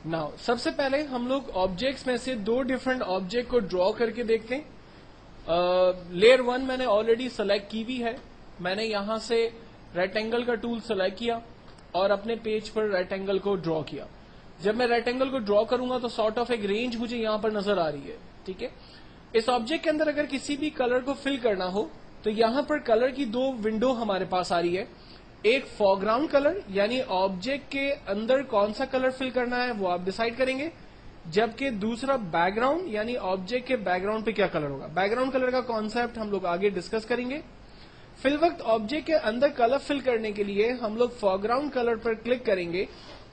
Now सबसे पहले हम लोग ऑब्जेक्ट्स में से दो डिफरेंट ऑब्जेक्ट को ड्रॉ करके देखते हैं. लेयर 1 मैंने ऑलरेडी सेलेक्ट की हुई है. मैंने यहां से रेक्टेंगल का टूल सेलेक्ट किया और अपने पेज पर रेक्टेंगल को ड्रॉ किया. जब मैं रेक्टेंगल को ड्रॉ करूंगा तो सॉर्ट ऑफ एक रेंज मुझे यहां पर नजर आ रही है. ठीक है. इस ऑब्जेक्ट के अंदर अगर किसी भी कलर को फिल करना हो तो यहां पर कलर की दो विंडो हमारे पास आ रही है. एक फोरग्राउंड कलर यानी ऑब्जेक्ट के अंदर कौन सा कलर फिल करना है वो आप डिसाइड करेंगे, जबकि दूसरा बैकग्राउंड यानी ऑब्जेक्ट के बैकग्राउंड पे क्या कलर होगा. बैकग्राउंड कलर का कॉन्सेप्ट हम लोग आगे डिस्कस करेंगे. फिल वक्त ऑब्जेक्ट के अंदर कलर फिल करने के लिए हम लोग फोरग्राउंड कलर पर क्लिक करेंगे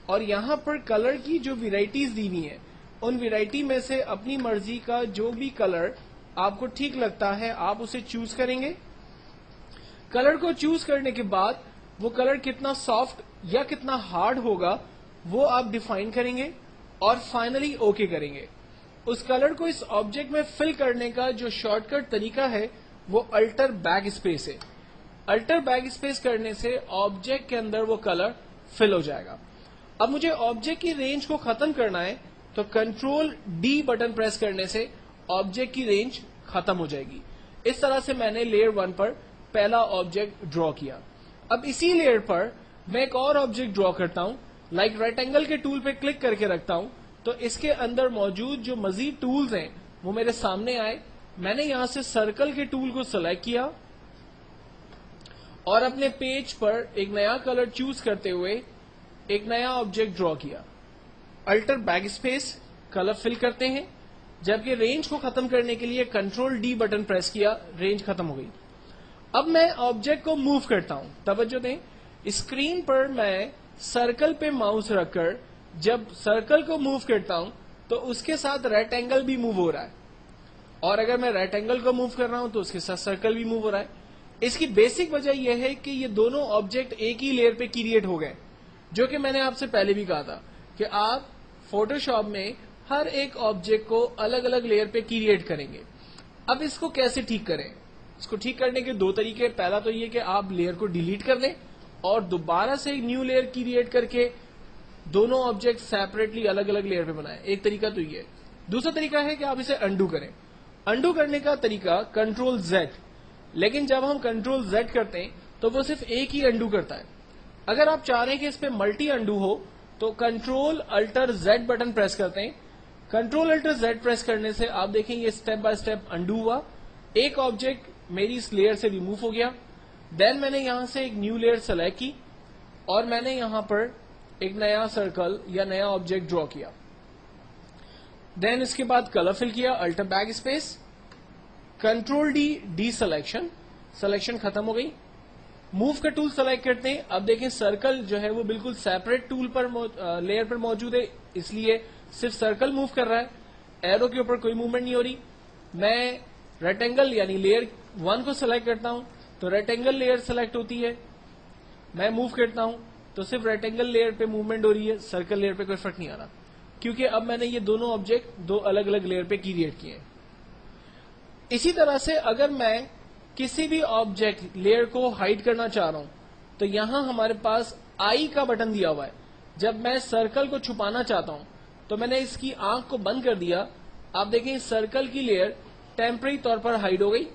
और यहां पर कलर की जो वेराइटीज दी हुई हैं उन वेराइटी में से अपनी मर्जी का जो भी कलर आपको ठीक लगता है आप उसे चूज करेंगे. कलर को चूज करने के बाद वो कलर कितना सॉफ्ट या कितना हार्ड होगा वो आप डिफाइन करेंगे और फाइनली ओके करेंगे. उस कलर को इस ऑब्जेक्ट में फिल करने का जो शॉर्टकट तरीका है वो अल्टर बैक स्पेस है. अल्टर बैक स्पेस करने से ऑब्जेक्ट के अंदर वो कलर फिल हो जाएगा. अब मुझे ऑब्जेक्ट की रेंज को खत्म करना है तो कंट्रोल डी बटन प्रेस करने से ऑब्जेक्ट की रेंज खत्म हो जाएगी. इस तरह से मैंने लेयर 1 पर पहला ऑब्जेक्ट ड्रॉ किया. अब इसी लेयर पर मैं एक और ऑब्जेक्ट ड्रॉ करता हूं. लाइक रेक्टेंगल के टूल पे क्लिक करके रखता हूं तो इसके अंदर मौजूद जो मजीद टूल्स हैं वो मेरे सामने आए. मैंने यहां से सर्कल के टूल को सिलेक्ट किया और अपने पेज पर एक नया कलर चूज करते हुए एक नया ऑब्जेक्ट ड्रॉ किया. Alter back space colour fill करते हैं, जबकि रेंज को खत्म करने के लिए कंट्रोल डी बटन प्रेस किया, रेंज खत्म हो गई. अब मैं ऑब्जेक्ट को मूव करता हूं. तवज्जो दें, स्क्रीन पर मैं सर्कल पे माउस रखकर जब सर्कल को मूव करता हूं तो उसके साथ रेक्टेंगल भी मूव हो रहा है और अगर मैं रेक्टेंगल को मूव कर रहा हूं तो उसके साथ सर्कल भी मूव हो रहा है. इसकी बेसिक वजह यह है कि ये दोनों ऑब्जेक्ट एक ही लेयर पे क्रिएट हो गए, जो कि मैंने आपसे पहले भी कहा था कि आप फोटोशॉप में हर एक ऑब्जेक्ट को अलग अलग लेयर पे क्रिएट करेंगे. अब इसको कैसे ठीक करें? इसको ठीक करने के दो तरीके. पहला तो ये कि आप लेयर को डिलीट कर दें और दोबारा से एक न्यू लेयर क्रिएट करके दोनों ऑब्जेक्ट सेपरेटली अलग अलग लेयर पे बनाएं. एक तरीका तो ये है. दूसरा तरीका है कि आप इसे अंडू करें. अंडू करने का तरीका कंट्रोल जेड, लेकिन जब हम कंट्रोल जेड करते हैं तो वो सिर्फ एक ही अंडू करता है. अगर आप चाह रहे हैं कि इस पे मल्टी अंडू हो तो control alter Z button press करते हैं. कंट्रोल अल्टर जेड प्रेस करने से आप देखेंगे ये स्टेप बाय स्टेप अंडू हुआ. एक ऑब्जेक्ट मेरी इस लेयर से रिमूव हो गया. देन मैंने यहां से एक न्यू लेयर सेलेक्ट की और मैंने यहां पर एक नया सर्कल या नया ऑब्जेक्ट ड्रॉ किया. देन इसके बाद कलर फिल किया, alter back space, control D selection, selection खत्म हो गई. मूव का टूल सेलेक्ट करते हैं. अब देखें सर्कल जो है वो बिल्कुल सेपरेट टूल पर लेयर पर मौजूद है, इसलिए सिर्फ सर्कल मूव कर रहा है, एरो के ऊपर कोई मूवमेंट नहीं हो रही. मैं रेक्टेंगल यानी लेयर 1 को सिलेक्ट करता हूं तो रेक्टेंगल लेयर सेलेक्ट होती है. मैं मूव करता हूं तो सिर्फ रेक्टेंगल लेयर पे मूवमेंट हो रही है, सर्कल लेयर पे कोई फर्क नहीं आ रहा, क्योंकि अब मैंने ये दोनों ऑब्जेक्ट दो अलग अलग लेयर पे क्रिएट किए हैं. इसी तरह से अगर मैं किसी भी ऑब्जेक्ट लेयर को हाइड करना चाह रहा हूं तो यहां हमारे पास आई का बटन दिया हुआ है. जब मैं सर्कल को छुपाना चाहता हूं तो मैंने इसकी आंख को बंद कर दिया. आप देखें सर्कल की लेयर टेम्पररी तौर पर हाइड हो गई.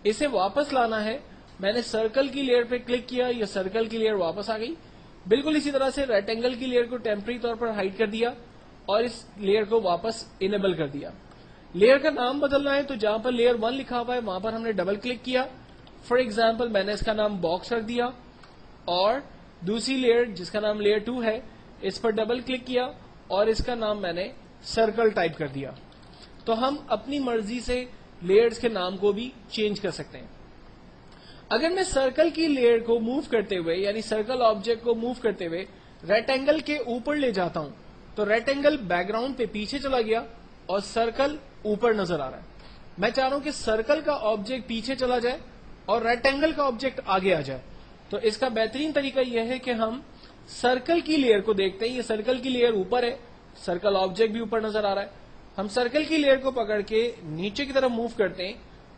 इसे वापस लाना है, मैंने सर्कल की लेयर पे क्लिक किया, ये सर्कल की लेयर वापस आ गई. बिल्कुल इसी तरह से रेक्टेंगल की लेयर को टेम्पररी तौर पर हाइड कर दिया और इस लेयर को वापस इनेबल कर दिया. लेयर का नाम बदलना है तो जहां पर लेयर 1 लिखा हुआ है वहां पर हमने डबल क्लिक किया. फॉर एग्जाम्पल मैंने इसका नाम बॉक्स रख दिया और दूसरी लेयर जिसका नाम लेयर 2 है इस पर डबल क्लिक किया और इसका नाम मैंने सर्कल टाइप कर दिया. तो हम अपनी मर्जी से लेयर्स के नाम को भी चेंज कर सकते हैं. अगर मैं सर्कल की लेयर को मूव करते हुए यानी सर्कल ऑब्जेक्ट को मूव करते हुए रेक्टेंगल के ऊपर ले जाता हूं तो रेक्टेंगल बैकग्राउंड पे पीछे चला गया और सर्कल ऊपर नजर आ रहा है. मैं चाह रहा हूं कि सर्कल का ऑब्जेक्ट पीछे चला जाए और रेक्टेंगल का ऑब्जेक्ट आगे आ जाए. तो इसका बेहतरीन तरीका यह है कि हम सर्कल की लेयर को देखते हैं. ये सर्कल की लेयर ऊपर है, सर्कल ऑब्जेक्ट भी ऊपर नजर आ रहा है. हम सर्कल की लेयर को पकड़ के नीचे की तरफ मूव करते हैं.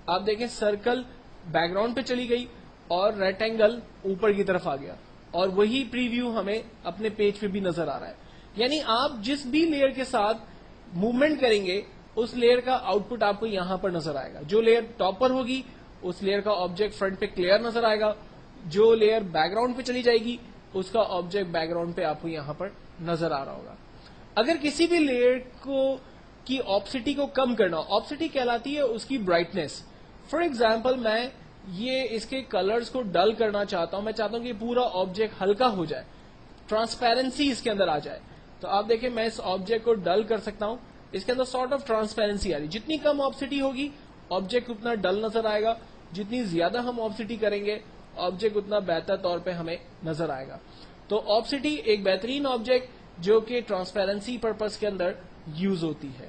आप देखें सर्कल बैकग्राउंड पे चली गई और रेक्टेंगल ऊपर की तरफ आ गया और वही प्रीव्यू हमें अपने पेज पे भी नजर आ रहा है. یعنی آپ جس بھی لیئر کے ساتھ موومنٹ کریں گے اس لیئر کا آؤٹ پٹ آپ کو یہاں پر نظر آئے گا. جو لیئر ٹاپ پر ہوگی اس لیئر کا آبجیکٹ فرنٹ پہ کلیئر نظر آئے گا, جو لیئر بیک گراؤنڈ پہ چلی جائے گی اس کا آبجیکٹ بیک گراؤنڈ پہ آپ کو یہاں پر نظر آ رہا ہوگا. اگر کسی بھی لیئر کی آپسٹی کو کم کرنا, آپسٹی کہلاتی ہے اس کی برائٹنس. فار ایگزامپل میں یہ اس کے کلرز کو ڈل کرنا چاہتا ہوں, میں چاہتا ہوں کہ پورا آبجیکٹ ہلکا ہو جائے, ٹرانسپیرنسی اس کے اندر آ جائے. تو آپ دیکھیں میں اس آبجیکٹ کو ڈل کر سکتا ہوں, اس کے اندر سارٹ آف ٹرانسپیرنسی آ رہی. جتنی کم آپسٹی ہوگی آبجیکٹ اتنا ڈل نظر آئے گا, جتنی زیادہ ہم آپسٹی کریں گے آبجیکٹ اتنا بہتر طور پہ ہمیں نظر آئے گا. تو آپسٹی ایک بہترین آبجیکٹ جو کہ ٹرانسپیرنسی پرپز کے اندر یوز ہوتی ہے.